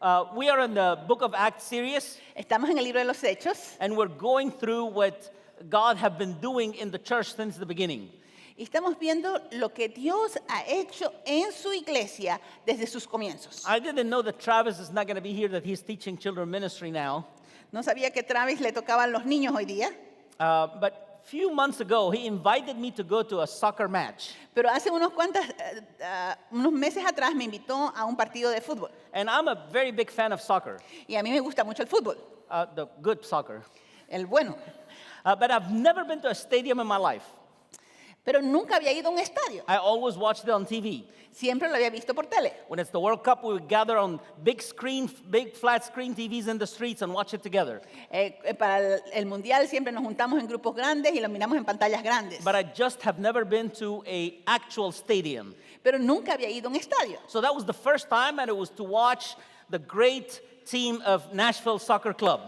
We are in the Book of Acts series, Estamos en el libro de los Hechos and we're going through what God have been doing in the church since the beginning. y estamos viendo lo que Dios ha hecho en su iglesia desde sus comienzos. I didn't know that Travis is not going to be here, that he's teaching children ministry now. No sabía que Travis le tocaban los niños hoy día, But a few months ago, he invited me to go to a soccer match. pero hace unos meses atrás me invitó a un partido de fútbol. And I'm a very big fan of soccer, Y a mí me gusta mucho el fútbol, the good soccer. el bueno. But I've never been to a stadium in my life. Pero nunca había ido a un estadio. I always watched it on TV. Siempre lo había visto por tele. When it's the World Cup, we would gather on big flat screen TVs in the streets and watch it together. Para el mundial siempre nos juntamos en grupos grandes y lo miramos en pantallas grandes. But I just have never been to an actual stadium. Pero nunca había ido a un estadio. So that was the first time, and it was to watch the great team of Nashville Soccer Club.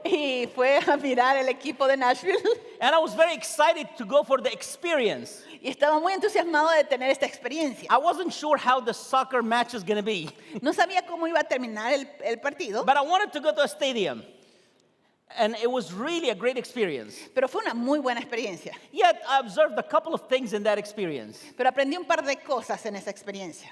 Y fue a mirar el equipo de Nashville. And I was very excited to go for the experience. Y estaba muy entusiasmado de tener esta experiencia. I wasn't sure how the soccer match is going to be, No sabía cómo iba a terminar el partido, but I wanted to go to a stadium. And it was really a great experience. pero fue una muy buena experiencia. Yet I observed a couple of things in that experience. Pero aprendí un par de cosas en esa experiencia.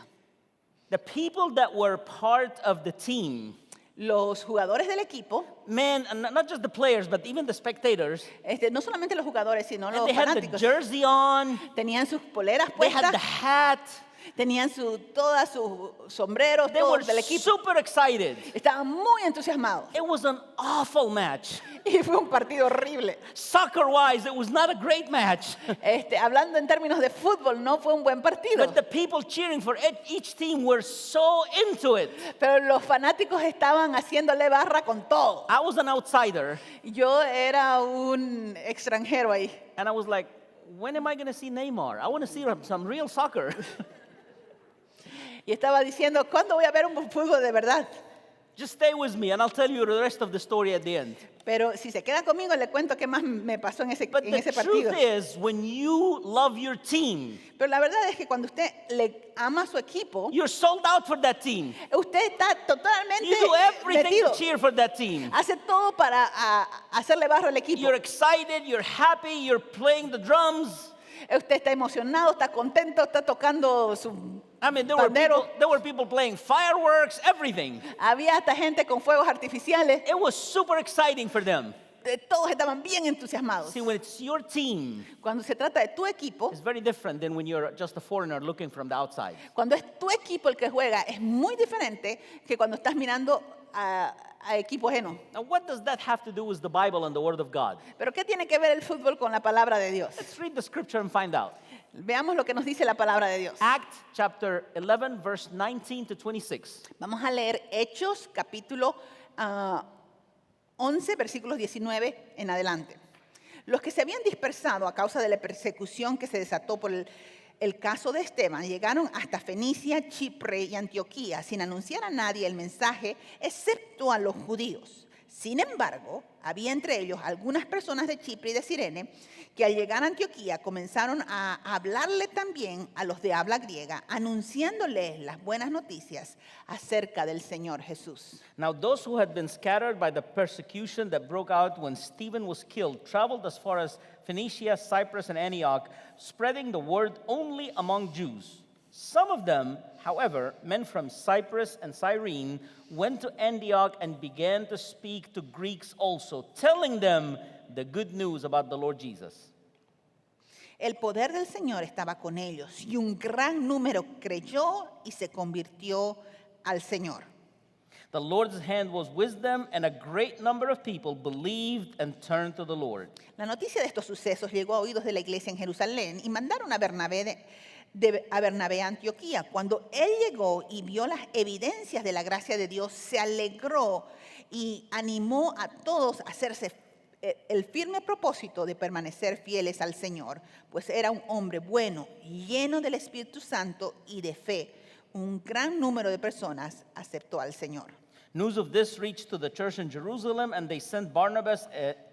The people that were part of the team, Los jugadores del equipo, man, and not just the players, but even the spectators, no solamente los jugadores, sino and los they had the fanáticos, jersey on, tenían sus poleras they had the puestas, hat, tenían todas sus sombreros, they were todos del equipo. super excited. Estaban muy entusiasmados. It was an awful match. Y fue un partido horrible. Soccer-wise, it was not a great match. Hablando en términos de fútbol, no fue un buen partido. But the people cheering for each team were so into it. Pero los fanáticos estaban haciéndole barra con todo. I was an outsider, Yo era un extranjero ahí. and I was like, when am I going to see Neymar? I want to see some real soccer. Y estaba diciendo, ¿cuándo voy a ver un fútbol de verdad? Just stay with me, and I'll tell you the rest of the story at the end. Pero si se queda conmigo, le cuento qué más me pasó en ese But the partido. truth is, when you love your team, Pero la verdad es que cuando usted le ama a su equipo, you're sold out for that team. usted está totalmente You do everything metido. to cheer for that team. Hace todo para hacerle barro al equipo. You're excited, you're happy, you're playing the drums. Usted está emocionado, está contento, está tocando su I mean, pandero. there were people playing fireworks, everything. Había hasta gente con fuegos artificiales. It was super exciting for them. Todos estaban bien entusiasmados. See, when it's your team, Cuando se trata de tu equipo, it's very different than when you're just a foreigner looking from the outside. cuando es tu equipo el que juega, es muy diferente que cuando estás mirando a equipo ajeno. Now, what does that have to do with the Bible and the Word of God? Pero ¿qué tiene que ver el fútbol con la palabra de Dios? Let's read the scripture and find out. Veamos lo que nos dice la palabra de Dios. Act chapter 11, verse 19 to 26. Vamos a leer Hechos, capítulo 11, versículos 19 en adelante. Los que se habían dispersado a causa de la persecución que se desató por el caso de Esteban llegaron hasta Fenicia, Chipre y Antioquía sin anunciar a nadie el mensaje, excepto a los judíos. Sin embargo, había entre ellos algunas personas de Chipre y de Cirene que al llegar a Antioquía comenzaron a hablarle también a los de habla griega, anunciándoles las buenas noticias acerca del Señor Jesús. Now, those who had been scattered by the persecution that broke out when Stephen was killed traveled as far as Phoenicia, Cyprus, and Antioch, spreading the word only among Jews. Some of them, however, men from Cyprus and Cyrene, went to Antioch and began to speak to Greeks also, telling them the good news about the Lord Jesus. El poder del Señor estaba con ellos y un gran número creyó y se convirtió al Señor. The Lord's hand was with them, and a great number of people believed and turned to the Lord. La noticia de estos sucesos llegó a oídos de la iglesia en Jerusalén y mandaron a Bernabé a Antioquía. Cuando él llegó y vio las evidencias de la gracia de Dios, se alegró y animó a todos a hacerse el firme propósito de permanecer fieles al Señor, pues era un hombre bueno, lleno del Espíritu Santo y de fe. Un gran número de personas aceptó al Señor. News of this reached to the church in Jerusalem, and they sent Barnabas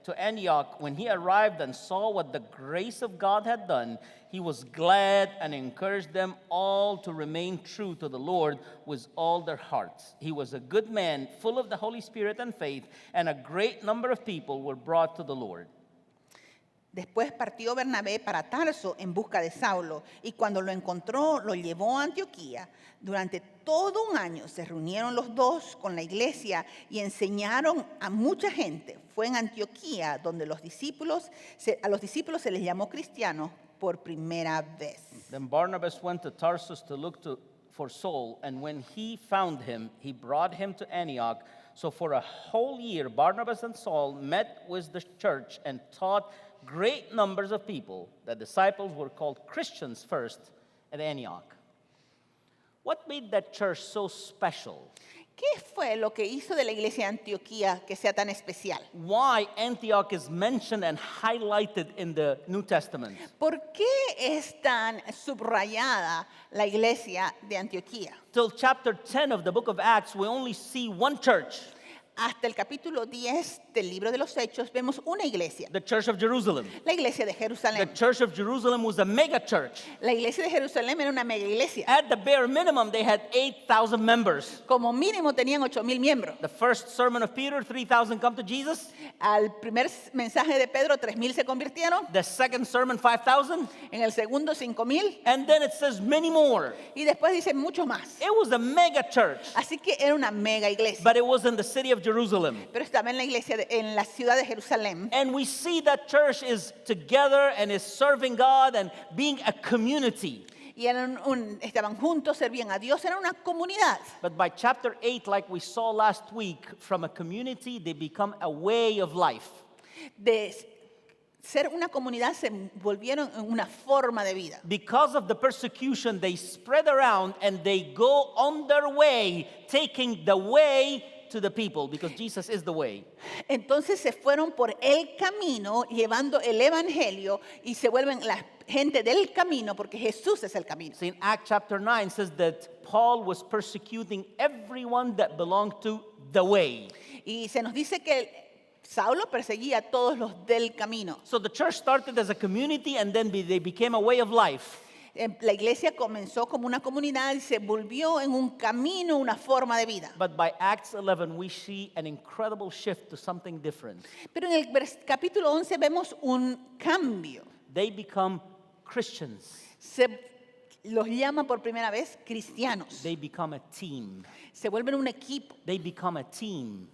to Antioch. When he arrived and saw what the grace of God had done, he was glad and encouraged them all to remain true to the Lord with all their hearts. He was a good man, full of the Holy Spirit and faith, and a great number of people were brought to the Lord. Después partió Bernabé para Tarso en busca de Saulo, y cuando lo encontró, lo llevó a Antioquía. Durante todo un año se reunieron los dos con la iglesia y enseñaron a mucha gente. Fue en Antioquía donde a los discípulos se les llamó cristianos por primera vez. Then Barnabas went to Tarsus to look for Saul, and when he found him, he brought him to Antioch. So for a whole year, Barnabas and Saul met with the church and taught great numbers of people. The disciples were called Christians first at Antioch. What made that church so special? ¿Qué fue lo que hizo de la iglesia de Antioquía que sea tan especial? Why Antioch is mentioned and highlighted in the New Testament? ¿Por qué es tan subrayada la iglesia de Antioquía? Till chapter 10 of the book of Acts, we only see one church, Hasta el capítulo 10 del libro de los Hechos vemos una iglesia, the church of Jerusalem. la iglesia de The Jerusalén. church of Jerusalem was a mega church. La iglesia de Jerusalén era una mega iglesia. At the bare minimum, they had 8,000 members. Como mínimo tenían 8,000 miembros. The first sermon of Peter, 3,000 come to Jesus. Al primer mensaje de Pedro, 3,000 se convirtieron. The second sermon, 5,000. En el segundo, 5,000. And then it says many more. Y después dice mucho más. It was a mega church, Así que era una mega iglesia. but it was in the city of Jerusalem. Pero estaba en la iglesia, en la ciudad de Jerusalén. And we see that church is together and is serving God and being a community. Y estaban juntos, servían a Dios, era una comunidad. But by chapter 8, like we saw last week, from a community, they become a way of life. De ser una comunidad se volvieron en una forma de vida. Because of the persecution, they spread around and they go on their way, taking the way to the people, because Jesus is the way. Entonces se fueron por el camino, llevando el evangelio, y se vuelven la gente del camino, porque Jesús es el camino. So in Acts chapter 9 says that Paul was persecuting everyone that belonged to the way. Y se nos dice que Saulo perseguía a todos los del camino. So the church started as a community and then they became a way of life. La iglesia comenzó como una comunidad y se volvió en un camino, una forma de vida. But by Acts 11, we see an incredible shift to something different. Pero en el capítulo 11 vemos un cambio. They become Christians. Se los llama por primera vez cristianos. They become a team. Se vuelven un equipo. They become a team.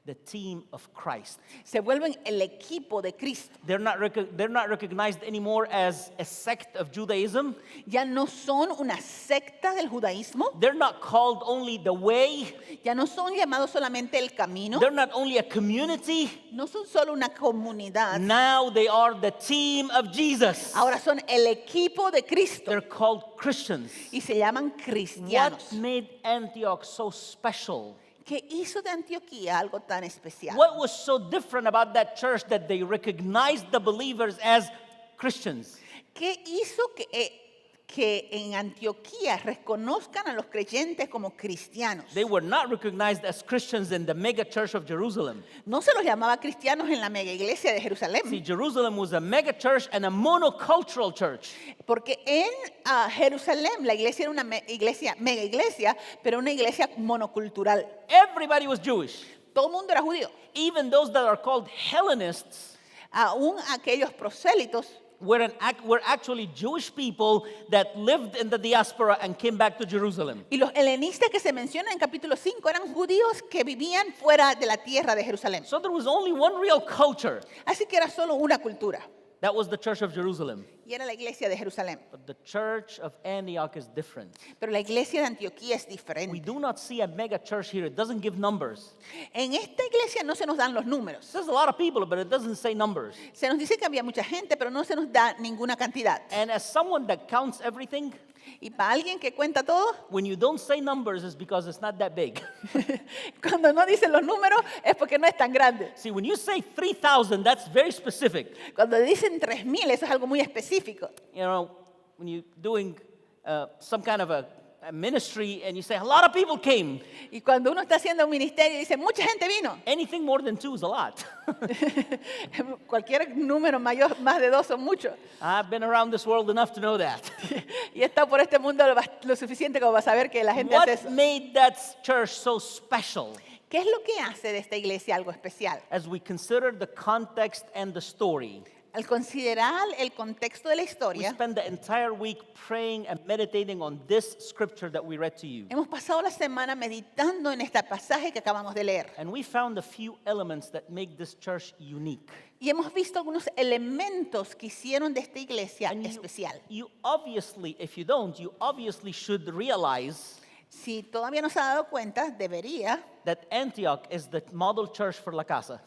The team of Christ. Se vuelven el equipo de Cristo. They're not recognized anymore as a sect of Judaism. Ya no son una secta del judaísmo. They're not called only the way. Ya no son llamados solamente el camino. They're not only a community. No son solo una comunidad. Now they are the team of Jesus. Ahora son el equipo de Cristo. They're called Christians. Y se llaman cristianos. What made Antioch so special? ¿Qué hizo de Antioquía algo tan especial? What was so different about that church that they recognized the believers as Christians? ¿Qué hizo que en Antioquía reconozcan a los creyentes como cristianos? They were not recognized as Christians in the mega church of Jerusalem. No se los llamaba cristianos en la mega iglesia de See, Jerusalén, Jerusalem was a mega church and a monocultural church. porque en Jerusalén la iglesia era una mega iglesia, pero una iglesia monocultural. Everybody was Jewish. Todo el mundo era judío. Even those that are called Hellenists Aún aquellos prosélitos were actually Jewish people that lived in the diaspora and came back to Jerusalem. y los helenistas que se mencionan en capítulo 5 eran judíos que vivían fuera de la tierra de Jerusalén. So there was only one real culture. Así que era solo una cultura. That was the church of Jerusalem. Y era la iglesia de Jerusalén. But the church of Antioch is different. Pero la iglesia de Antioquía es We diferente. do not see a mega church here. It doesn't give numbers. En esta iglesia no se nos dan los It números. says a lot of people, but it doesn't say numbers. Se nos dice que había mucha gente, pero no se nos da ninguna cantidad. And as someone that counts everything, Y para alguien que cuenta todo, when you don't say numbers, it's because it's not that big. cuando no dicen los números es porque no es tan grande. See, when you say 3,000, that's very specific. Cuando dicen 3,000, eso es algo muy específico. You know, when you're doing some kind of a a ministry and you say, a lot of people came. Y cuando uno está haciendo un ministerio y dice, mucha gente vino. Anything more than 2 is a lot. Cualquier número mayor, más de 2 son muchos. I've been around this world enough to know that. Y he estado por este mundo lo suficiente como para saber que la gente hace eso. What made that church so special? ¿Qué es lo que hace de esta iglesia algo especial? As we consider the context and the story, Al considerar el contexto de la we historia, spend the entire week praying and meditating on this scripture that we read to you. hemos pasado la semana meditando en este pasaje que acabamos de leer. And we found a few elements that make this church unique. Y hemos visto algunos elementos que hicieron de esta iglesia And especial. you obviously, if you don't, you obviously should realize Si todavía no se ha dado cuenta, debería that Antioch is the model church for La Casa.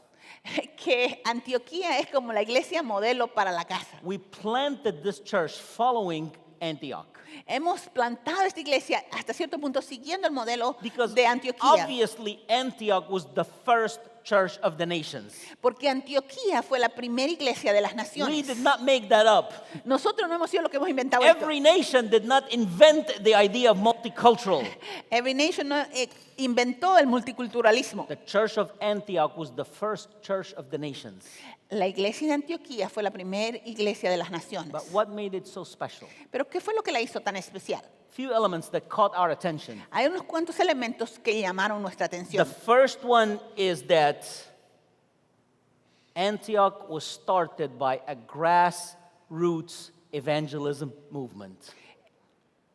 que Antioquía es como la iglesia modelo para la casa. We planted this church following Antioch. Hemos plantado esta iglesia hasta cierto punto siguiendo el modelo Because de Antioquía. obviously Antioch was the first church of the nations. Porque Antioquía fue la primera iglesia de las We naciones. did not make that up. Nosotros no hemos sido los que hemos inventado esto. Every nation did not invent the idea of multicultural. Every Nation no, inventó el multiculturalismo. The church of Antioch was the first church of the nations. La iglesia de Antioquía fue la primera iglesia de las naciones. But what made it so special? Pero ¿qué fue lo que la hizo tan especial? Few elements that caught our attention. Hay unos cuantos elementos que llamaron nuestra The atención. first one is that Antioch was started by a grassroots evangelism movement.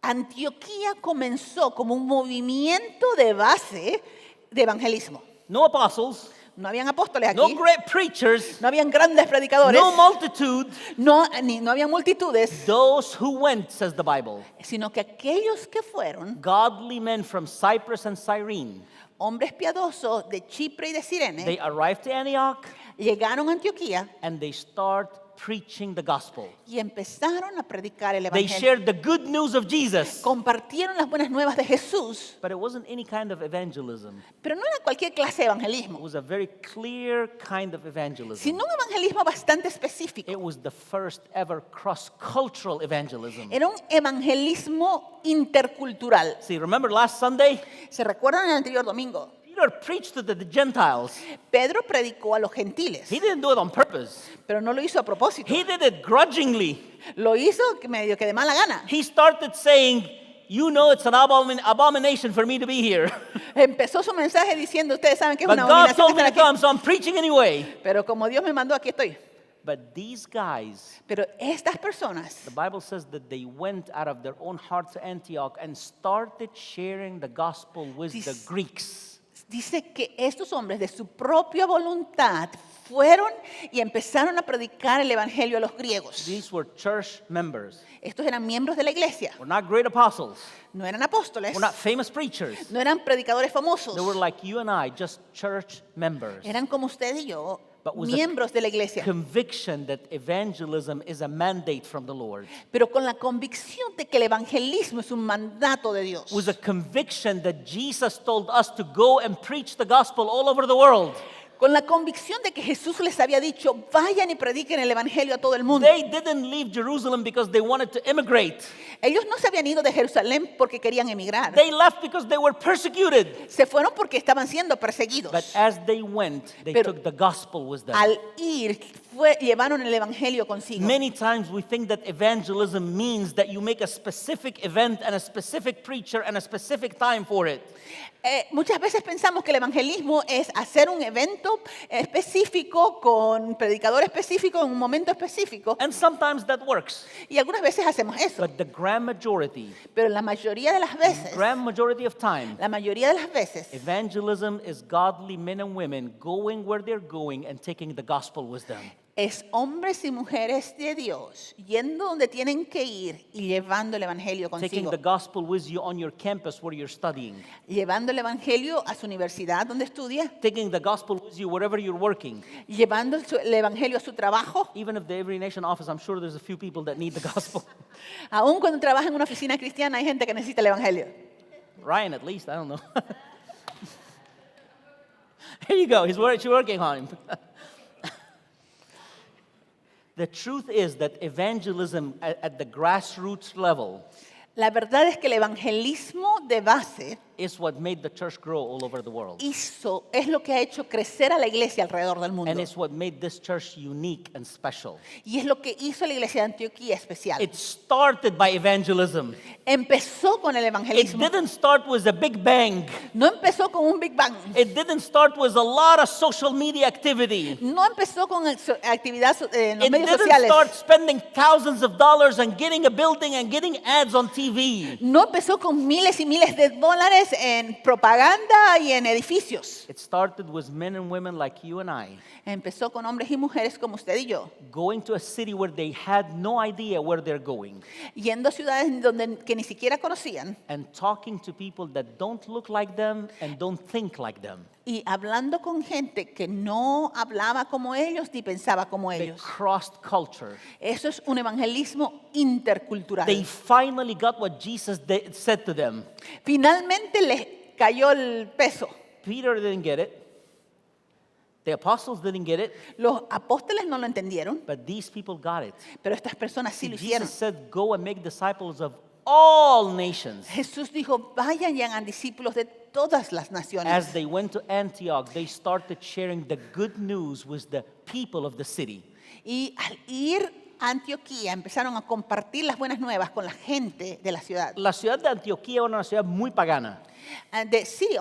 Antioquía comenzó como un movimiento de base de evangelismo. No apostles, No habían apóstoles aquí, no great preachers, no habían grandes predicadores, no multitude. no había multitudes, Those who went, says the Bible, sino que aquellos que fueron godly men from Cyprus and Cyrene, hombres piadosos de Chipre y de Cirene, they arrived to Antioch llegaron a Antioquía and they start preaching the gospel. y empezaron a predicar el They evangelio. shared the good news of Jesus. Compartieron las buenas nuevas de Jesús, But it wasn't any kind of evangelism. pero no era cualquier clase de It evangelismo, was a very clear kind of evangelism. sino un evangelismo bastante específico. It was the first ever cross-cultural evangelism. Era un evangelismo intercultural. See, remember last Sunday? ¿Se recuerdan en el anterior domingo? Peter preached to the Gentiles. Pedro predicó a los gentiles, He didn't do it on purpose. pero no lo hizo a propósito. He did it grudgingly. Lo hizo medio que de mala gana. He started saying, you know it's an abomination for me to be here. Empezó su mensaje diciendo, ustedes saben que es But una God abominación told me estar to aquí. come, so I'm preaching anyway. Pero como Dios me mandó, aquí estoy. But these guys, Pero estas personas, the Bible says that they went out of their own hearts to Antioch and started sharing the gospel with the This- Greeks. dice que estos hombres de su propia voluntad fueron y empezaron a predicar el evangelio a los griegos. These were church members. Estos eran miembros de la iglesia, We're not great apostles. no eran apóstoles, We're not famous preachers. no eran predicadores famosos, They were like you and I, just church members. eran como usted y yo, But was a miembros de la iglesia, Conviction that evangelism is a mandate from the Lord. pero con la convicción de que el evangelismo es un mandato de Dios. Was a conviction that Jesus told us to go and preach the gospel all over the world. Con la convicción de que Jesús les había dicho, vayan y prediquen el evangelio a todo el mundo. They didn't leave Jerusalem because they wanted to immigrate. Ellos no se habían ido de Jerusalén porque querían emigrar. They left because they were persecuted. Se fueron porque estaban siendo perseguidos. But as they went, they Pero took the gospel with them. Al ir, llevaron el evangelio consigo. Many times we think that evangelism means that you make a specific event and a specific preacher and a specific time for it. Muchas veces pensamos que el evangelismo es hacer un evento específico con predicador específico en un momento específico. And sometimes that works. Y algunas veces hacemos eso. But the grand majority Pero la mayoría de las veces, of time, la mayoría de las veces, evangelism is godly men and women going where they're going and taking the gospel with them. es hombres y mujeres de Dios yendo donde tienen que ir y llevando el evangelio Taking consigo. the gospel with you on your campus where you're studying. Llevando el evangelio a su universidad donde estudia. Taking the gospel with you wherever you're working. Llevando el evangelio a su trabajo. Even if the Every Nation office, I'm sure there's a few people that need the gospel. Aún cuando trabaja en una oficina cristiana hay gente que necesita el evangelio. Ryan, at least, I don't know. Here you go. She's working on him. The truth is that evangelism at the grassroots level La verdad es que el evangelismo de base is what made the church grow all over the world. es lo que ha hecho crecer a la iglesia alrededor del mundo. And it's what made this church unique and special. Y es lo que hizo la iglesia de Antioquía especial. It started by evangelism. Empezó con el It evangelismo. didn't start with a big bang. No empezó con un Big Bang. It didn't start with a lot of social media activity. No empezó con actividad en los It medios didn't sociales. start spending thousands of dollars and getting a building and getting ads on TV. No empezó con miles y miles de dólares en propaganda y en edificios. It started with men and women like you and I Empezó con hombres y mujeres como usted y yo, going to a city where they had no idea where they're going yendo a ciudades que ni siquiera conocían and talking to people that don't look like them and don't think like them. y hablando con gente que no hablaba como ellos ni pensaba como They ellos. crossed culture. Eso es un evangelismo intercultural. They finally got what Jesus said to them. Finalmente les cayó el peso. Peter didn't get it. The apostles didn't get it, Los apóstoles no lo entendieron, but these people got it. pero estas personas sí lo hicieron. Jesus said, "Go and make disciples of all nations." Jesús dijo, vayan y hagan discípulos de todas las naciones. As they went to Antioch, they started sharing the good news with the people of the city. Y al ir a Antioquía empezaron a compartir las buenas nuevas con la gente de la ciudad. La ciudad de Antioquía era una ciudad muy pagana. And the city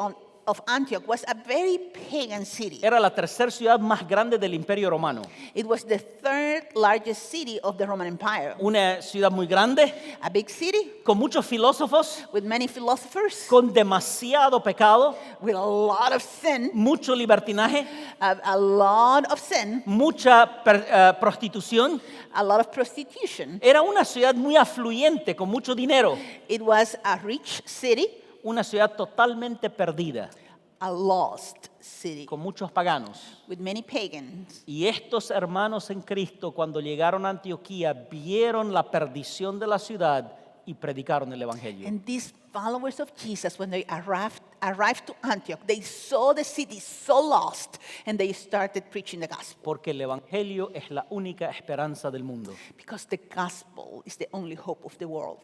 of Antioch was a very pagan city. Era la tercera ciudad más grande del Imperio Romano. It was the third largest city of the Roman Empire. Una ciudad muy grande, A big city con muchos filósofos, with many philosophers, con demasiado pecado, with a lot of sin, mucho libertinaje, a lot of sin, mucha prostitución. a lot of prostitution. Era una ciudad muy afluyente, con mucho dinero. It was a rich city, Una ciudad totalmente perdida, a lost city con muchos paganos. with many pagans. Y estos hermanos en Cristo, cuando llegaron a Antioquía, vieron la perdición de la ciudad y predicaron el Evangelio. And these followers of Jesus, when they arrived to Antioch, they saw the city so lost and they started preaching the gospel. Porque el Evangelio es la única esperanza del mundo. Because the gospel is the only hope of the world.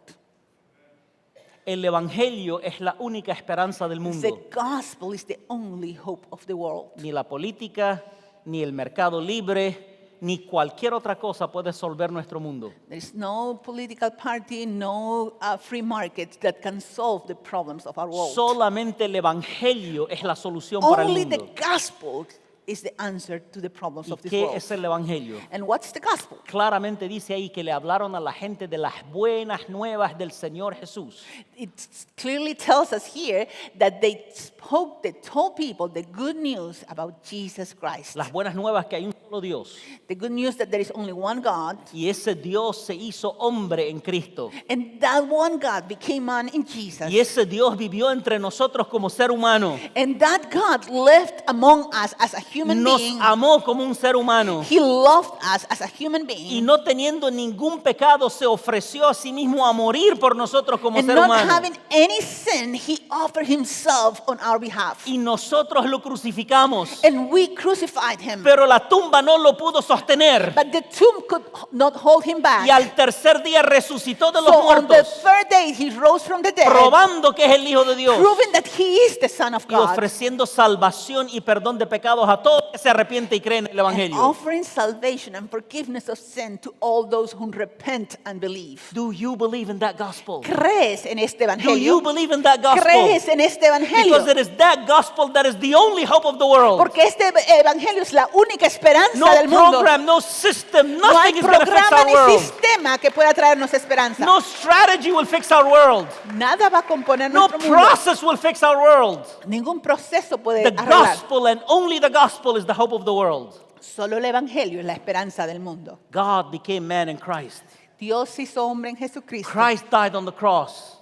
El Evangelio es la única esperanza del mundo. The gospel is the only hope of the world. Ni la política, ni el mercado libre, ni cualquier otra cosa puede resolver nuestro mundo. There is no political party, no free market that can solve the problems of our world. Solamente el Evangelio es la solución para el Only the mundo. gospel is the answer to the problems ¿Y of this qué world. es el Evangelio? And what's the gospel? Claramente dice ahí que le hablaron a la gente de las buenas nuevas del Señor Jesús. It clearly tells us here that they told people the good news about Jesus Christ. Las buenas nuevas que hay un solo Dios. The good news that there is only one God, Y ese Dios se hizo hombre en Cristo. and that one God became man in Jesus. Y ese Dios vivió entre nosotros como ser humano. And that God lived among us as a human Nos being. amó como un ser humano. He loved us as a human Y being. no teniendo ningún pecado, se ofreció a sí mismo a morir por nosotros como And ser not humano. having any sin, he offered himself on our behalf. Y nosotros lo crucificamos. And we crucified him. Pero la tumba no lo pudo sostener. But the tomb could not hold him back. Y al tercer día resucitó de los So on the muertos, third day, he rose from the dead, probando que es el Hijo de Dios proving that he is the Son of y God, ofreciendo salvación y perdón de pecados a todo el que se arrepiente y cree en el and Evangelio. offering salvation and forgiveness of sin to all those who repent and believe. Do you believe in that gospel? ¿Crees en este Do you evangelio? believe in that gospel? ¿Crees en este evangelio? Because it is that gospel that is the only hope of the world. Porque este evangelio es la única esperanza No del mundo. program, no system, No hay nothing is going to fix programa our ni world. sistema que pueda traernos esperanza. No strategy will fix our world. Nada va a componer No nuestro mundo. process will fix our world. Ningún proceso puede The arreglar. gospel and only the gospel is the hope of the world. Solo el evangelio es la esperanza del mundo. God became man in Christ. Dios se hizo hombre en Jesucristo. Christ died on the cross,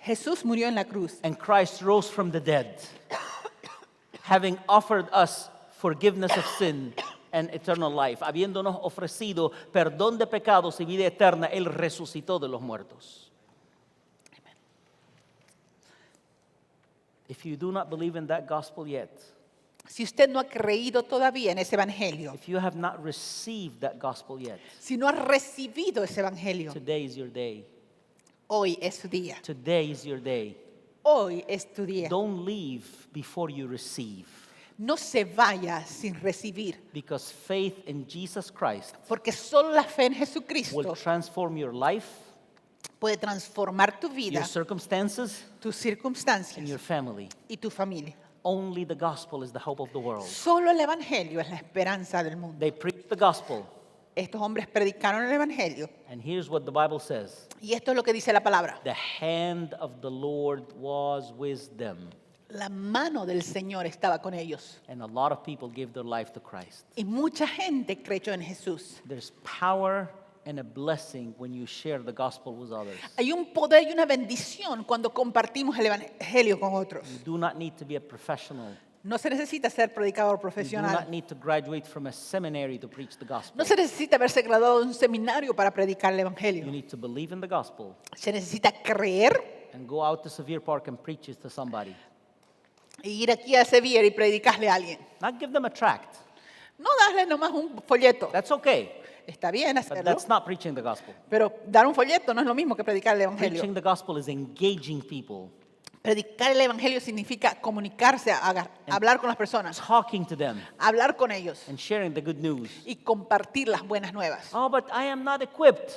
Jesús murió en la cruz. and Christ rose from the dead, having offered us forgiveness of sin and eternal life. Habiéndonos ofrecido perdón de pecados y vida eterna, Él resucitó de los muertos. If you do not believe in that gospel yet, Si usted no ha creído todavía en ese evangelio, if you have not received that gospel yet, si no ha recibido ese evangelio, today is your day. Hoy es su día. Today is your day. Hoy es tu día. Don't leave before you receive. No se vaya sin recibir, Because faith in Jesus Christ porque solo la fe en will Jesucristo transform your life, puede transformar tu vida, your circumstances, tus and your circunstancias family. y tu familia. Only the gospel is the hope of the world. Solo el Evangelio es la esperanza del mundo. They preached the gospel, Estos hombres predicaron el Evangelio and here's what the Bible says. y esto es lo que dice la palabra. The hand of the Lord was with them, La mano del Señor estaba con ellos and a lot of people gave their life to Christ. y mucha gente creyó en Jesús. There's power and a blessing when you share the gospel with others. Hay un poder y una bendición cuando compartimos el Evangelio con otros. You do not need to be a professional. No se necesita ser predicador You do profesional. not need to graduate from a seminary to preach the gospel. No se necesita haberse graduado de un seminario para predicar el You Evangelio. need to believe in the gospel Se necesita creer and go out to Sevier Park and preach it to somebody. e ir aquí a Sevier y predicarle a alguien. Not give them a tract. No darle nomás un folleto. That's okay, Está bien but hacerlo, that's not preaching the gospel. pero dar un folleto no es lo mismo que predicar el Evangelio. Preaching the gospel is engaging people, Predicar el Evangelio significa comunicarse, hablar con las personas, talking to them, hablar con ellos and sharing the good news. y compartir las buenas nuevas. Oh, but I am not equipped.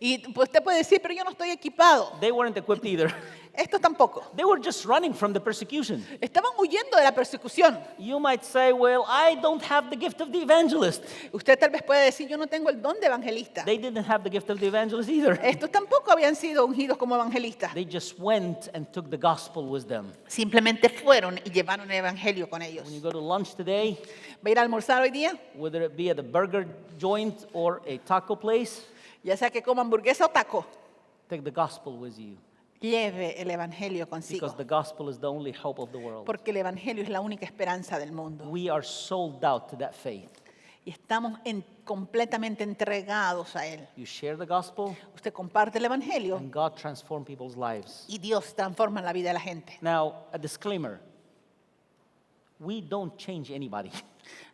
Y pues usted puede decir, pero yo no estoy equipado. They weren't equipped either. Estos tampoco. They were just running from the persecution. Estaban huyendo de la persecución. You might say, well, I don't have the gift of the evangelist. Usted tal vez puede decir, yo no tengo el don de evangelista. They didn't have the gift of the evangelist either. Estos tampoco habían sido ungidos como evangelistas. They just went and took the gospel with them. Simplemente fueron y llevaron el evangelio con ellos. When you go to lunch today, ¿Va a ir a almorzar hoy día? whether it be at a burger joint or a taco place, Ya sea que coma hamburguesa o taco, take the gospel with you. lleve el evangelio consigo. Because the gospel is the only hope of the world. Porque el evangelio es la única esperanza del mundo. We are sold out to that faith. Y estamos completamente entregados a él. You share the gospel, Usted comparte el evangelio and God transforms people's lives. y Dios transforma la vida de la gente. Now, a disclaimer. We don't change anybody.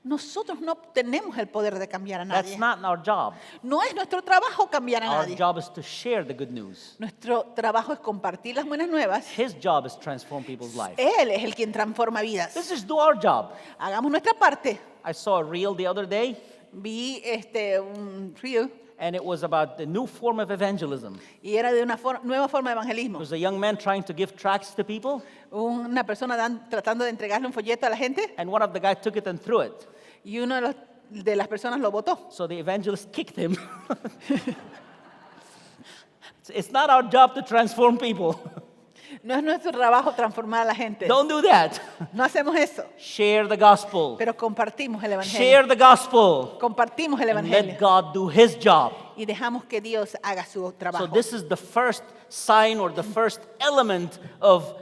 Nosotros no tenemos el poder de cambiar a That's nadie. not our job. No es nuestro trabajo cambiar a Our nadie. job is to share the good news. Nuestro trabajo es compartir las buenas nuevas. His job is to transform people's lives. Él es el quien transforma vidas. Let's just do our job. Hagamos nuestra parte. I saw a reel the other day, Vi un reel and it was about the new form of evangelism. y era de una nueva forma de There evangelismo. was a young man trying to give tracts to people, Una persona tratando de entregarle un folleto a la gente and one of the guys took it and threw it. y uno de las personas lo botó. So the evangelist kicked him. It's not our job to transform people. No es nuestro trabajo transformar a la gente. Don't do that. No hacemos eso, Share the gospel. pero compartimos el evangelio. Share the gospel. Compartimos el And evangelio let God do his job. y dejamos que Dios haga su So trabajo. this is the first sign or the first element of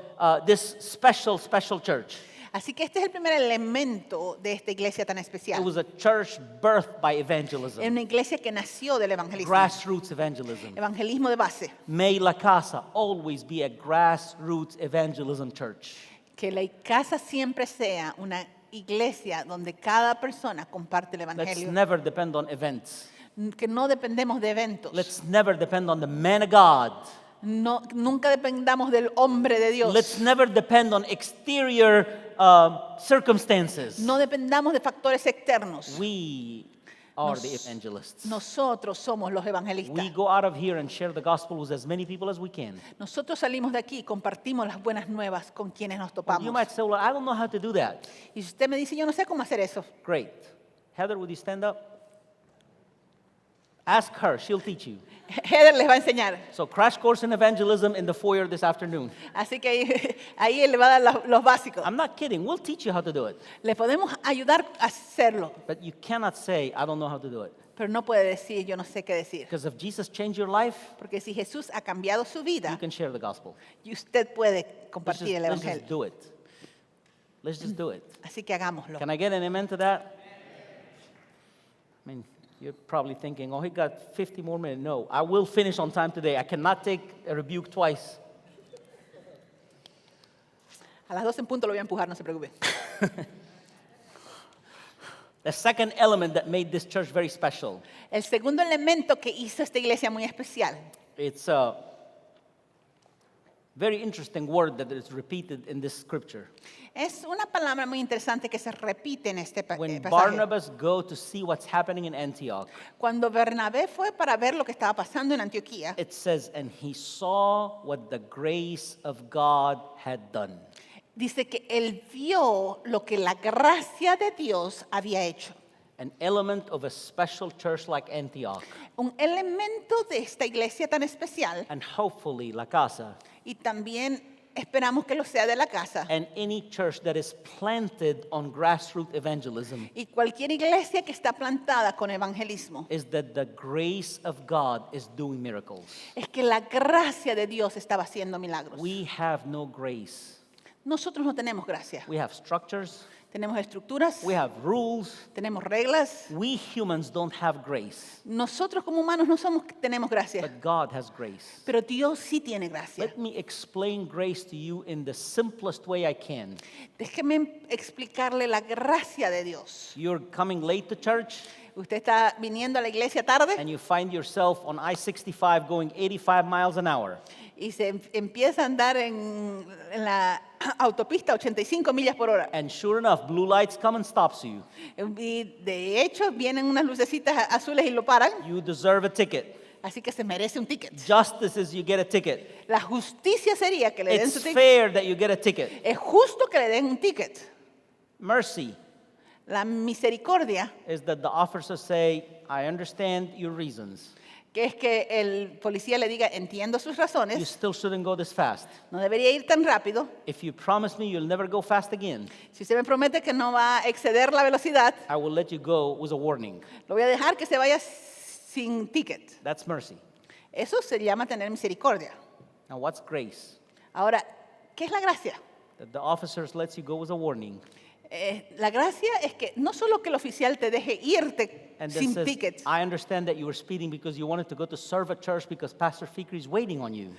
this special church. Así que este es el primer elemento de esta iglesia tan It especial. was a church birthed by Es evangelism, una iglesia que nació del evangelismo. grassroots evangelism. Evangelismo de base. May La Casa always be a grassroots evangelism church. Que la casa siempre sea una iglesia donde cada persona comparte el Let's evangelio. never depend on events. Que no dependemos de eventos. Let's never depend on the man of God. No, nunca dependamos del hombre de Dios. Let's never depend on exterior circumstances. No dependamos de factores externos. We are the evangelists. Nosotros somos los evangelistas. We go out of here and share the gospel with as many people as we can. Nosotros salimos de aquí y compartimos las buenas nuevas con quienes nos topamos. You might say, well, I don't know how to do that. Y si usted me dice, yo no sé cómo hacer eso. Great. Heather, would you stand up? Ask her, she'll teach you. Heather les va a enseñar. So, crash course in evangelism in the foyer this afternoon. Así que ahí él le va a dar los básicos. I'm not kidding. We'll teach you how to do it. Le podemos ayudar a hacerlo, But you cannot say, I don't know how to do it. pero no puede decir, yo no sé qué decir. Because if Jesus changed your life, Porque si Jesús ha cambiado su you vida, can share the gospel. y usted puede Let's compartir el let's evangelio. do it. Let's just do it. Así que hagámoslo. Can I get an amen to that? I mean, you're probably thinking, oh, he got 50 more minutes. No, I will finish on time today. I cannot take a rebuke twice. A las 12 en punto lo voy a empujar, no se preocupe. The second element that made this church very special, El segundo elemento que hizo esta iglesia muy especial it's Very interesting word that is repeated in this scripture. Es una palabra muy interesante que se repite en este When pasaje. Barnabas go to see what's happening in Antioch, Cuando Bernabé fue para ver lo que estaba pasando en Antioquía, it says, and he saw what the grace of God had done. dice que él vio lo que la gracia de Dios había hecho. An element of a special church like Antioch, Un elemento de esta iglesia tan especial, and hopefully La Casa, y también esperamos que lo sea de la casa, and any church that is planted on grassroots evangelism, y cualquier iglesia que está plantada con evangelismo, is that the grace of God is doing miracles. es que la gracia de Dios estaba haciendo milagros. We have no grace. Nosotros no tenemos gracia. We have structures, Tenemos estructuras, we have rules. tenemos reglas. We humans don't have grace, Nosotros como humanos no tenemos gracia, but God has grace. pero Dios sí tiene gracia. Let me explain grace to you in the simplest way I can. Déjeme explicarle la gracia de Dios. You're coming late to church Usted está viniendo a la iglesia tarde and you find yourself on I-65 going 85 miles an hour. y se empieza a andar en la autopista 85 millas por hora. And sure enough, blue lights come and stops you. Y de hecho vienen unas lucecitas azules y lo paran, You deserve a ticket. así que se merece un ticket. Justice is you get a ticket. La justicia sería que le den su It's ticket. fair that you get a ticket. Es justo que le den un ticket. Mercy La misericordia, is that the officers say, I understand your reasons. que es que el policía le diga, entiendo sus You razones, still shouldn't go this fast. no debería ir tan rápido. If you promise me you'll never go fast again, Si usted me promete que no va a exceder la velocidad, I will let you go with a warning. lo voy a dejar que se vaya sin ticket. That's mercy. Eso se llama tener misericordia. Now, what's grace? Ahora, ¿qué es la gracia? That the officers lets you go with a warning La gracia es que no solo que el oficial te deje irte and then sin says, ticket, I understand that you were speeding because you wanted to go to serve a church because Pastor Fikri is waiting on you.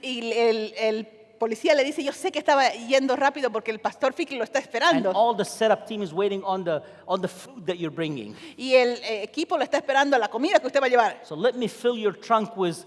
y el policía le dice, yo sé que estaba yendo rápido porque el pastor Fikri lo está And esperando. all the setup team is waiting on the food that you're bringing. Y el equipo lo está esperando la comida que usted va a llevar. So let me fill your trunk with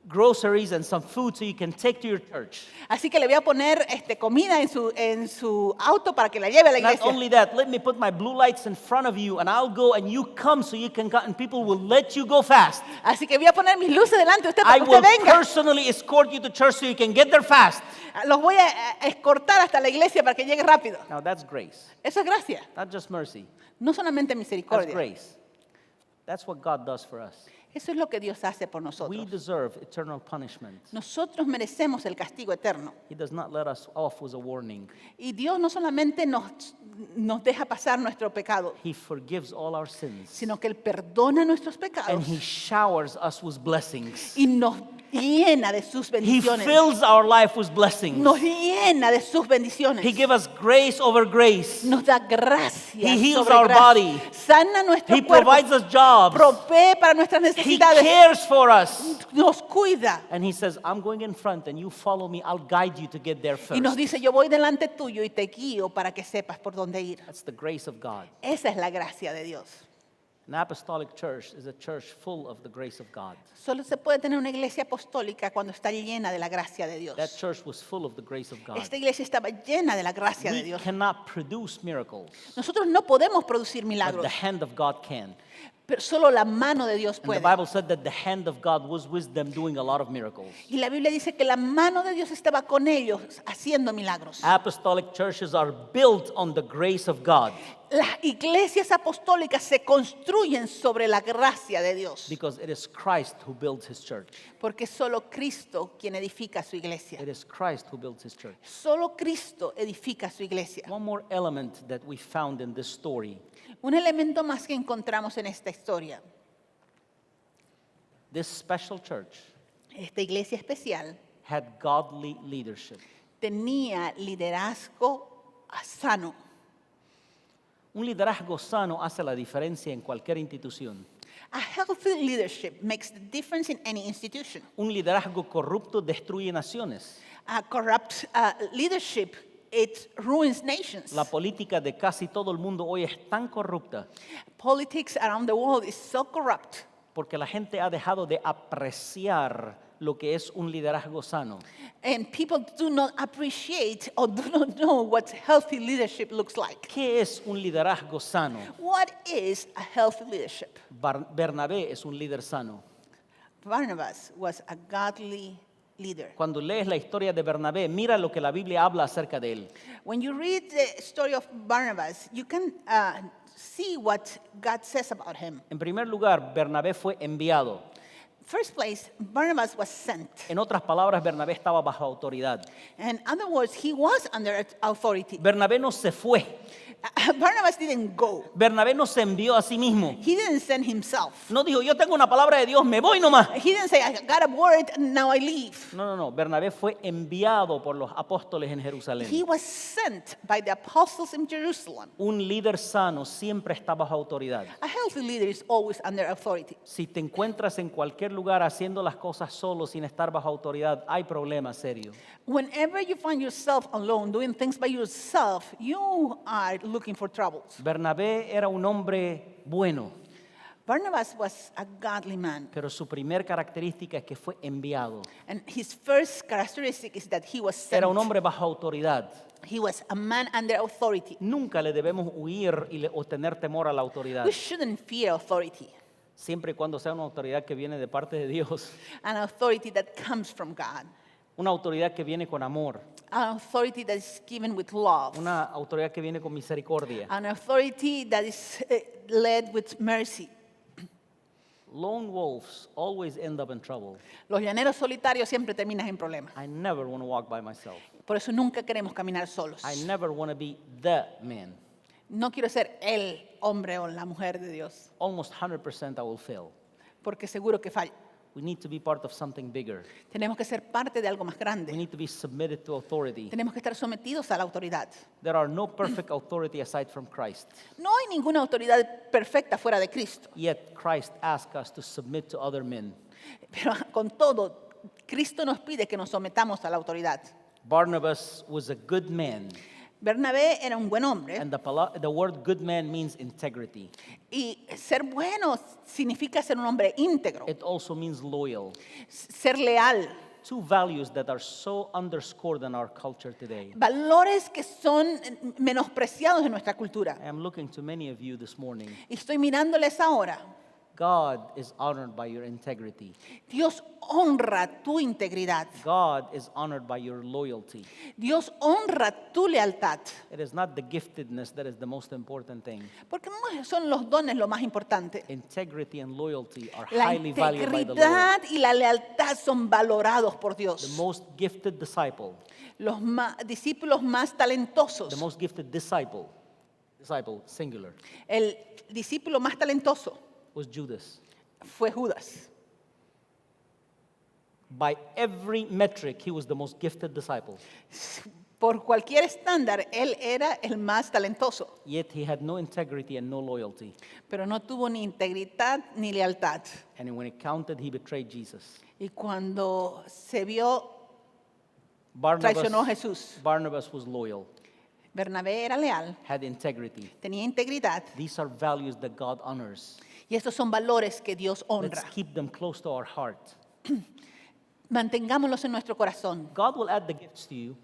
groceries and some food so you can take to your church. Así que le voy a poner comida en su auto para que la lleve a la Not iglesia. only that, let me put my blue lights in front of you and I'll go and you come so you can go and people will let you go fast. Así que voy a poner mis luces delante de usted I para que will usted venga. personally escort you to church so you can get there fast. Los voy a escortar hasta la iglesia para que llegue rápido. Now that's grace, Eso es gracia, not just mercy. no solamente That's misericordia. grace. That's what God does for us. Eso es lo que Dios hace por We nosotros. deserve eternal punishment. Nosotros merecemos el castigo eterno. He does not let us off with a warning. Y Dios no solamente nos deja pasar nuestro pecado, He forgives all our sins. sino que Él perdona nuestros And pecados He showers us with blessings. y nos llena de sus He bendiciones. fills our life with blessings. Nos llena de sus bendiciones. He gives us grace over grace. Nos da gracia He heals sobre our gracia. body. Sana nuestro He cuerpo. provides us jobs. Provee para nuestras He necesidades. cares for us. Nos cuida. And He says, I'm going in front and you follow me. I'll guide you to get there Y nos first. dice, yo voy delante tuyo y te guío para que sepas por dónde ir. That's the grace of God. Esa es la gracia de Dios. An apostolic church is a church full of the grace of God. Solo se puede tener una iglesia apostólica cuando está llena de la gracia de Dios. That church was full of the grace of God. Esta iglesia estaba llena de la gracia de We Dios. cannot produce miracles, Nosotros no podemos producir but milagros, the hand of God can. pero solo la mano de Dios And the puede. Bible said that the hand of God was with them doing a lot of miracles. Y la Biblia dice que la mano de Dios estaba con ellos haciendo milagros. Apostolic churches are built on the grace of God Las iglesias apostólicas se construyen sobre la gracia de Dios, because it is Christ who builds his church. porque es solo Cristo quien edifica su iglesia. It is Christ who builds his church. Solo Cristo edifica su iglesia. One more element that we found in this story. Un elemento más que encontramos en esta historia. This special church Esta iglesia especial had godly leadership. tenía liderazgo sano. Un liderazgo sano hace la diferencia en cualquier institución. A healthy leadership makes the difference in any institution. Un liderazgo corrupto destruye naciones. A corrupt leadership, it ruins nations. La política de casi todo el mundo hoy es tan corrupta Politics around the world is so corrupt porque la gente ha dejado de apreciar lo que es un liderazgo sano. And people do not appreciate or do not know what healthy leadership looks like. ¿Qué es un liderazgo sano? What is a healthy leadership? Bernabé es un líder sano. Barnabas was a godly leader. Cuando lees la historia de Bernabé, mira lo que la Biblia habla acerca de él. When you read the story of Barnabas, you can see what God says about him. En primer lugar, Bernabé fue enviado. First place, Barnabas was sent. En otras palabras, Bernabé estaba bajo autoridad. In other words, he was under authority. Bernabé no se fue. Barnabas didn't go. Bernabé no se envió a sí mismo. He didn't send himself. No dijo, yo tengo una palabra de Dios, me voy nomás. He didn't say, I got a word, and now I leave. No. Bernabé fue enviado por los apóstoles en He Jerusalén. was sent by the apostles in Jerusalem. Un líder sano siempre está bajo autoridad. A healthy leader is always under authority. Si te encuentras en cualquier lugar haciendo las cosas solo sin estar bajo autoridad, hay problemas serios. Whenever you find yourself alone doing things by yourself, you are looking for troubles. Bernabé era un hombre bueno, Barnabas was a godly man, pero su primer característica es que fue enviado. and his first characteristic is that he was sent. Era un hombre bajo autoridad. He was a man under authority. Nunca le debemos huir o tener temor a la autoridad, We shouldn't fear authority, siempre y cuando sea una autoridad que viene de parte de Dios, an authority that comes from God, una autoridad que viene con amor, an authority that is given with love, una autoridad que viene con misericordia. an authority that is led with mercy. Lone wolves always end up in trouble. Los llaneros solitarios siempre terminan en problemas. I never want to walk by myself. Por eso nunca queremos caminar solos. I never want to be the man. No quiero ser el hombre o la mujer de Dios, Almost 100% I will fail. porque seguro que fallo. We need to be part of something bigger. Tenemos que ser parte de algo más We grande. need to be submitted to authority. Tenemos que estar sometidos a la autoridad. There are no perfect authority aside from Christ. No hay ninguna autoridad perfecta fuera de Cristo, Yet Christ asks us to submit to other men. pero con todo, Cristo nos pide que nos sometamos a la autoridad. Barnabas was a good man. Bernabé era un buen hombre, And the word good man means integrity. y ser bueno significa ser un hombre íntegro, It also means loyal. ser leal. Two values that are so underscored in our culture today. Valores que son menospreciados en nuestra cultura. I am looking to many of you this morning. Y estoy mirándoles ahora. God is honored by your integrity. Dios honra tu integridad. God is honored by your loyalty. Dios honra tu lealtad. It is not the giftedness that is the most important thing. Porque no son los dones lo más importante. Integrity and loyalty are La highly valued by the Lord. integridad y la lealtad son valorados por The Dios. most gifted disciple, Los discípulos más talentosos. the most gifted disciple, singular, El discípulo más talentoso was Judas. fue Judas. By every metric, he was the most gifted disciple. Por cualquier estándar, él era el más talentoso, Yet he had no integrity and no loyalty. pero no tuvo ni integridad ni lealtad. And when it counted, he betrayed Jesus. Y cuando se vio, traicionó a Jesús. Barnabas was loyal, Bernabé era leal, had integrity. tenía integridad, These are values that God honors. y estos son valores que Dios Let's honra. keep them close to our heart. Mantengámoslos en nuestro corazón. God will add the gifts to you.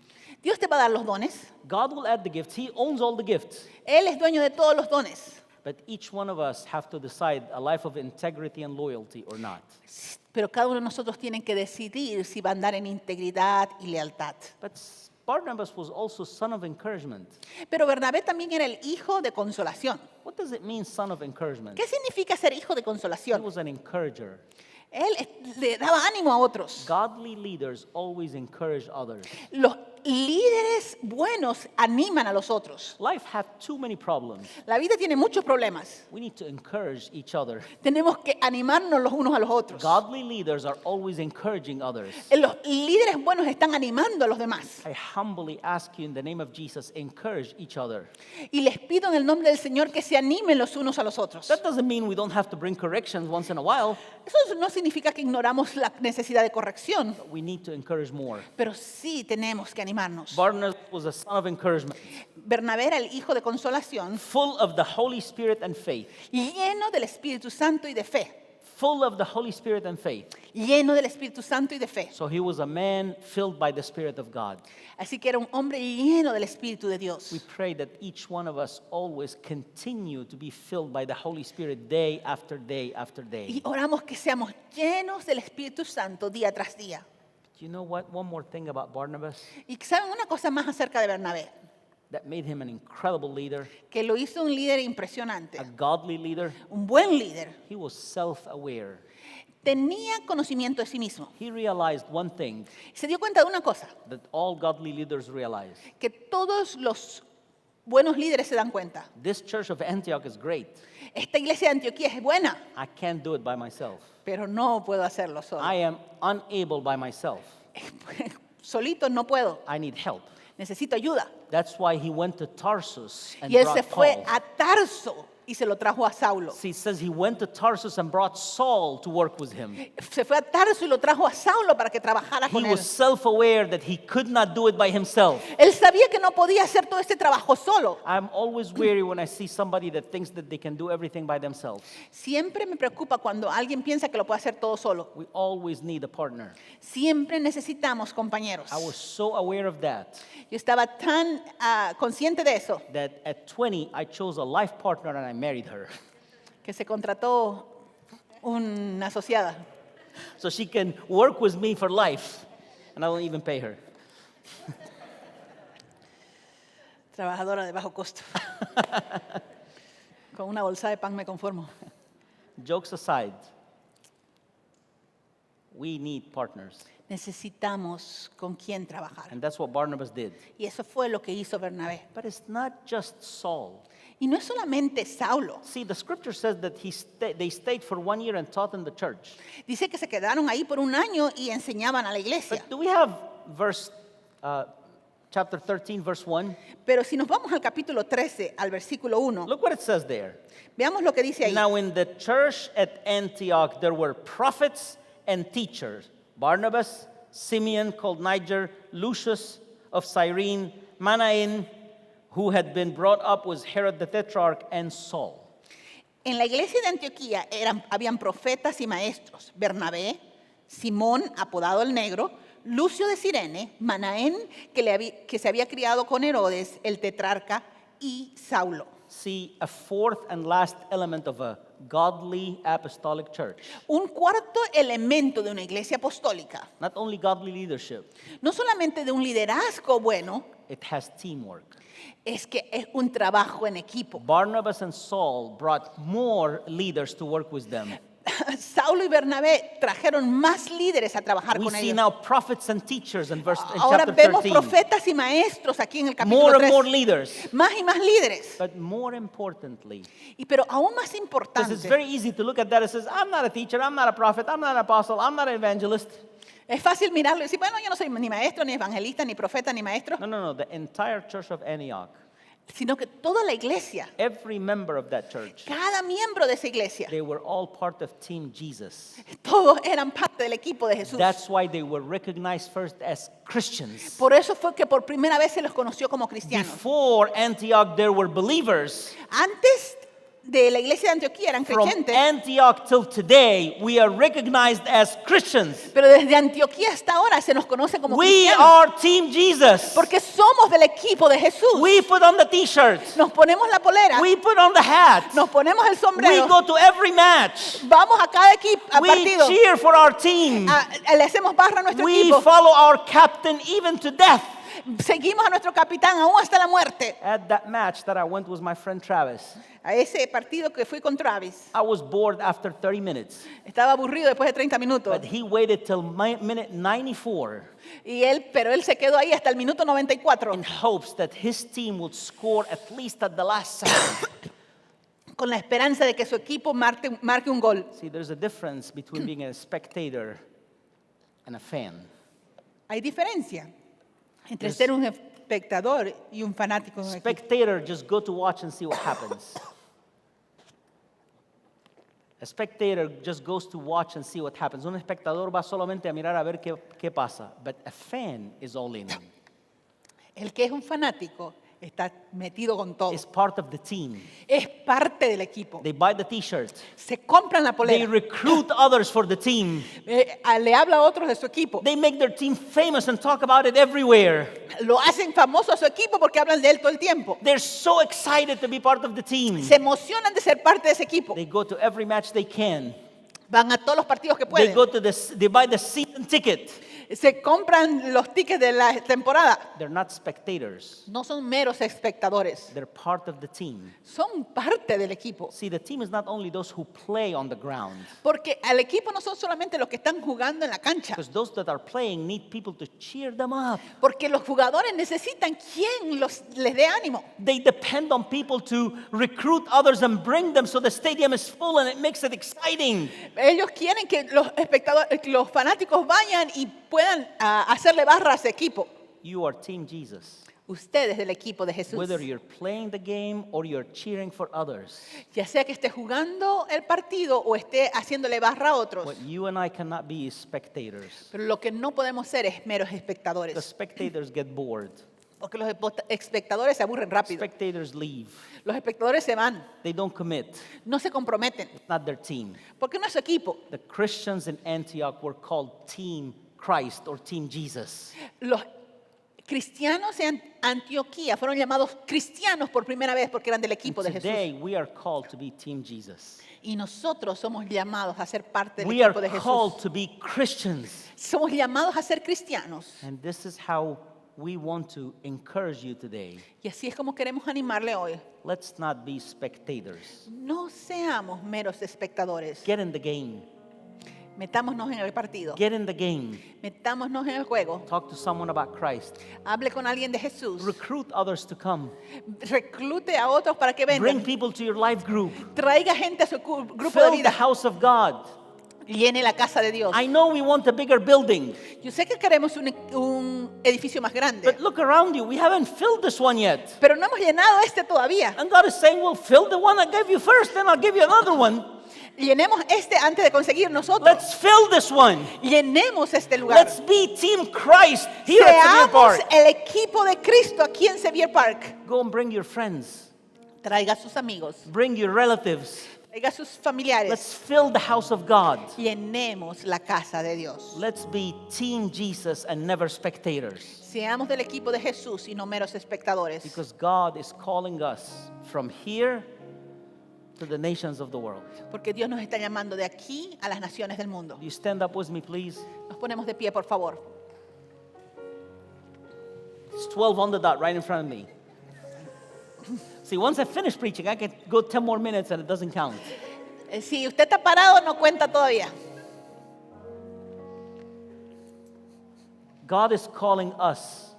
Dios te va a dar los dones. God will add the gifts. He owns all the gifts. Él es dueño de todos los dones. But each one of us have to decide a life of integrity and loyalty or not. Pero cada uno de nosotros tiene que decidir si va a andar en integridad y lealtad. But Barnabas was also son of encouragement. Pero Bernabé también era el hijo de consolación. What does it mean, son of encouragement? ¿Qué significa ser hijo de He consolación? was an encourager. Él le daba ánimo a otros. Godly leaders always encourage others. Los líderes buenos animan a los otros. Life has too many problems. La vida tiene muchos problemas. We need to encourage each other. Tenemos que animarnos los unos a los otros. Godly leaders are always encouraging others. Los líderes buenos están animando a los demás. I humbly ask you in the name of Jesus, encourage each other. Y les pido en el nombre del Señor que se animen los unos a los otros. That doesn't mean we don't have to bring corrections once in a while. Eso no significa que ignoramos la necesidad de corrección, But we need to encourage more. pero sí tenemos que animarnos. Barnabas was a son of encouragement, Bernabé era el hijo de consolación, full of the Holy Spirit and faith, lleno del Espíritu Santo y de fe. full of the Holy Spirit and faith. lleno del Espíritu Santo y de fe. So he was a man filled by the Spirit of God. Así que era un hombre lleno del Espíritu de Dios. We pray that each one of us always continue to be filled by the Holy Spirit day after day after day. Y oramos que seamos llenos del Espíritu Santo día tras día. Do you know what? One more thing about Barnabas Y saben una cosa más acerca de Bernabé, that made him an incredible leader, que lo hizo un líder impresionante, a godly leader. un buen líder. He was self-aware. Tenía conocimiento de sí mismo. He realized one thing Se dio cuenta de una cosa, that all godly leaders realize. que todos los buenos líderes se dan cuenta. This church of Antioch is great. Esta iglesia de Antioquía es buena, I can't do it by myself. pero no puedo hacerlo solo. I am unable by myself. Solito no puedo, I need help. necesito ayuda. That's why he went to Tarsus and Y él se brought fue Paul. a Tarso y se lo trajo a Saulo. See, it says he went to Tarsus and brought Saul to work with him. Se fue a Tarso y lo trajo a Saulo para que trabajara He con él. was self-aware that he could not do it by himself. Él sabía que no podía hacer todo este trabajo solo. I'm always weary when I see somebody that thinks that they can do everything by themselves. Siempre me preocupa cuando alguien piensa que lo puede hacer todo solo. We always need a partner. Siempre necesitamos compañeros. I was so aware of that Yo estaba tan consciente de eso that at 20 I chose a life partner and I married her. que se contrató una asociada. So she can work with me for life and I don't even pay her. Trabajadora de bajo costo. Con una bolsa de pan me conformo. Jokes aside, we need partners. Necesitamos con quién trabajar. And that's what Barnabas did. Y eso fue lo que hizo Bernabé. But it's not just Saul. Y no es solamente Saulo. See, the scripture says that they stayed for 1 year and taught in the church. Dice que se quedaron ahí por un año y enseñaban a la iglesia. But do we have chapter 13, verse 1? Pero si nos vamos al capítulo 13, al versículo 1, Look what it says there. veamos lo que dice ahí. Now in the church at Antioch there were prophets and teachers. Barnabas, Simeon called Niger, Lucius of Cyrene, Manaen, who had been brought up with Herod the Tetrarch, and Saul. En la iglesia de Antioquía habían profetas y maestros. Bernabé, Simón, apodado el Negro, Lucio de Cirene, Manaén, que se había criado con Herodes, el tetrarca, y Saulo. See, a fourth and last element of a godly apostolic church. Un cuarto elemento de una iglesia apostólica, Not only godly leadership, no solamente de un liderazgo bueno, it has teamwork. es que es un trabajo en equipo. Barnabas and Saul brought more leaders to work with them. Saulo y Bernabé trajeron más líderes a trabajar We con see ellos. now prophets and teachers in Ahora chapter vemos 13. profetas y maestros aquí en el capítulo More and 3. more leaders. Más y más líderes. But more importantly, Pero aún más because it's importante, very easy to look at that and says, I'm not a teacher, I'm not a prophet, I'm not an apostle, I'm not an evangelist. es fácil mirarlo y decir, bueno, yo no soy ni maestro, ni evangelista, ni profeta, ni maestro, No. The entire church of Antioch, sino que toda la iglesia, every member of that church, cada miembro de esa iglesia, they were all part of Team Jesus. todos eran parte del equipo de Jesús. That's why they were recognized first as Christians. Por eso fue que por primera vez se los conoció como cristianos. Before Antioch, there were believers. Antes de la iglesia de Antioquía eran From creyentes, Antioch till today, we are recognized as Christians. pero desde Antioquía hasta ahora se nos conoce como We cristianos. are Team Jesus. Porque somos del equipo de Jesús. We put on the t-shirts. Nos ponemos la polera, We put on the hats. nos ponemos el We sombrero, go to every match. vamos a cada equipo, a We partido, cheer for our team. le hacemos barra a nuestro We equipo, follow our captain even to death. seguimos a nuestro capitán aún hasta la muerte. At that match that I went with my friend Travis, A ese partido que fui con Travis, I was bored after 30 minutes. estaba aburrido después de 30 minutos. But he waited till minute 94 Pero él se quedó ahí hasta el minuto 94 in hopes that his team would score at least at the last second. con la esperanza de que su equipo marque un gol. See, there's a difference between being a spectator and a fan. Hay diferencia entre ser un espectador y un fanático de un equipo. Spectator just go to watch and see what happens. A spectator just goes to watch and see what happens. Un espectador va solamente a mirar a ver qué pasa. But a fan is all in. El que es un fanático Está metido con todo. is part of the team. Es parte del equipo. They buy the t-shirt. Se compran la They polera. recruit others for the team. Le habla a otros de su equipo. They make their team famous and talk about it everywhere. Lo hacen famoso a su equipo porque hablan de él todo el tiempo. They're so excited to be part of the team. Se emocionan de ser parte de ese equipo. They go to every match they can. Van a todos los partidos que They pueden. they buy the season ticket. Se compran los tickets de la temporada. They're not spectators. No son meros espectadores. They're part of the team. Son parte del equipo. See, the team is not only those who play on the ground, Porque al equipo no son solamente los que están jugando en la cancha. because those that are playing need people to cheer them up. Porque los jugadores necesitan quien les dé ánimo. They depend on people to recruit others and bring them so the stadium is full and it makes it exciting. Ellos quieren que los espectadores, los fanáticos vayan y puedan hacerle barra a ese equipo. You are Team Jesus. Ustedes del equipo de Jesús. Whether you're playing the game or you're cheering for others, Ya sea que esté jugando el partido o esté haciéndole barra a otros. what you and I cannot be is spectators. Pero lo que no podemos ser es meros The espectadores. spectators get bored. Porque los espectadores se aburren rápido. Spectators leave. Los espectadores se van. They don't commit. No se comprometen. It's not their team. Porque no es su equipo. The Christians in Antioch were called Team Christ or Team Jesus. Los cristianos en Antioquía fueron llamados cristianos por primera vez porque eran del equipo de And Jesús. today we are called to be Team Jesus. Y nosotros somos llamados a ser parte del We are equipo de called Jesús. to be Christians. Somos llamados a ser cristianos. And this is how we want to encourage you today. Y así es como queremos animarle hoy. Let's not be spectators. No seamos meros espectadores. Get in the game. Metámonos en el partido. Get in the game. Metámonos en el juego. Talk to someone about Christ. Hable con alguien de Jesús. Recruit others to come. Reclute a otros para que Bring vengan. people to your life group. Traiga gente a su grupo de Fill the vida. house of God. Llene la casa de Dios. I know we want a bigger building, Yo sé que queremos un edificio más grande. but look around you. We haven't filled this one yet. Pero no hemos llenado este todavía. And God is saying, well, fill the one I gave you first, then I'll give you another one. Llenemos este antes de conseguir nosotros. Let's fill this one. Llenemos este lugar. Let's be Team Christ here at Sevier Seamos Park. el equipo de Cristo aquí en Sevier Park. Go and bring your friends. Traiga a sus amigos. Bring your relatives. Traiga a sus familiares. Let's fill the house of God. Llenemos la casa de Dios. Let's be Team Jesus and never spectators. Seamos del equipo de Jesús y no meros espectadores. Because God is calling us from here to the nations of the world. Porque Dios nos está llamando de aquí a las naciones del mundo. Will you stand up with me, please? Nos ponemos de pie, por favor. It's 12 on the dot right in front of me. See, once I finish preaching, I can go 10 more minutes and it doesn't count. Si usted está parado, no cuenta todavía. God is calling us.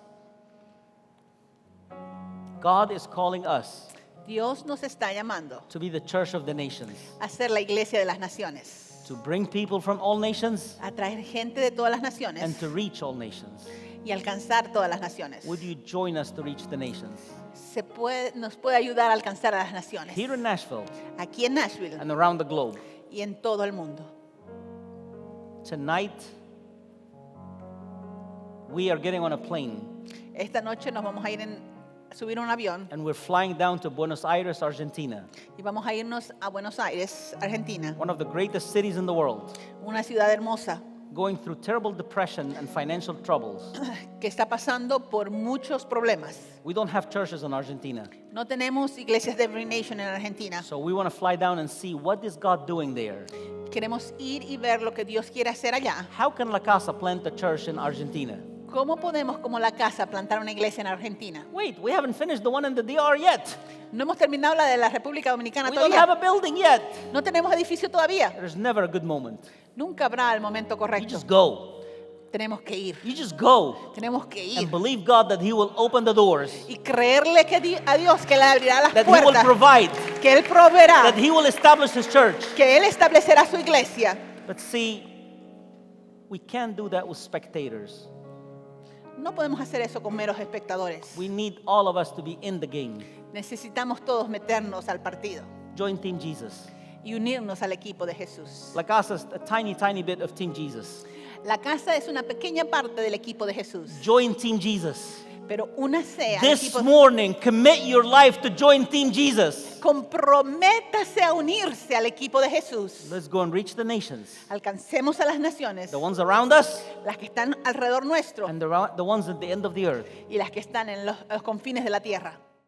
God is calling us Dios nos está llamando to be the church of the nations, a ser la iglesia de las naciones. to bring people from all nations A traer gente de todas las and naciones to reach all nations. y alcanzar todas las naciones. Would you join us to reach the nations? Nos puede ayudar a alcanzar a las naciones. Here in Nashville Aquí en Nashville and around the globe. y en todo el mundo. Tonight, we are getting on a plane Esta noche nos vamos a ir subir un avión and we're flying down to Buenos Aires, Argentina, y vamos a irnos a Buenos Aires, Argentina, one of the greatest cities in the world, una ciudad hermosa going through terrible depression and financial troubles. que está pasando por muchos problemas. We don't have churches in Argentina, No tenemos iglesias de Every Nation en Argentina. so we want to fly down and see what is God doing there. Queremos ir y ver lo que Dios quiere hacer allá. How can La Casa plant a church in Argentina? ¿Cómo podemos, como la casa, plantar una iglesia en Argentina? Wait, we haven't finished the one in the DR yet. No hemos terminado la de la República Dominicana We don't have todavía. a building yet. No tenemos edificio todavía. There's never a good moment. Nunca habrá el momento You correcto. just go. Tenemos que ir. You just go Tenemos que ir. and believe God that He will open the doors, Y creerle a Dios que le abrirá las that He will puertas, provide, que Él proveerá, that He will establish His church. que Él establecerá su iglesia. But see, we can't do that with spectators. No podemos hacer eso con meros espectadores. We need all of us to be in the game. Necesitamos todos meternos al partido Join Team Jesus. y unirnos al equipo de Jesús. La Casa is a tiny, tiny bit of Team Jesus. La casa es una pequeña parte del equipo de Jesús, Join Team Jesus. Pero únase al This equipo. morning, commit your life to join Team Jesus. Comprométase a unirse al equipo de Jesús. Let's go and reach the nations, Alcancemos a las naciones, the ones around us las que están alrededor nuestro and the ones at the end of the earth. y las que están en los confines de la tierra.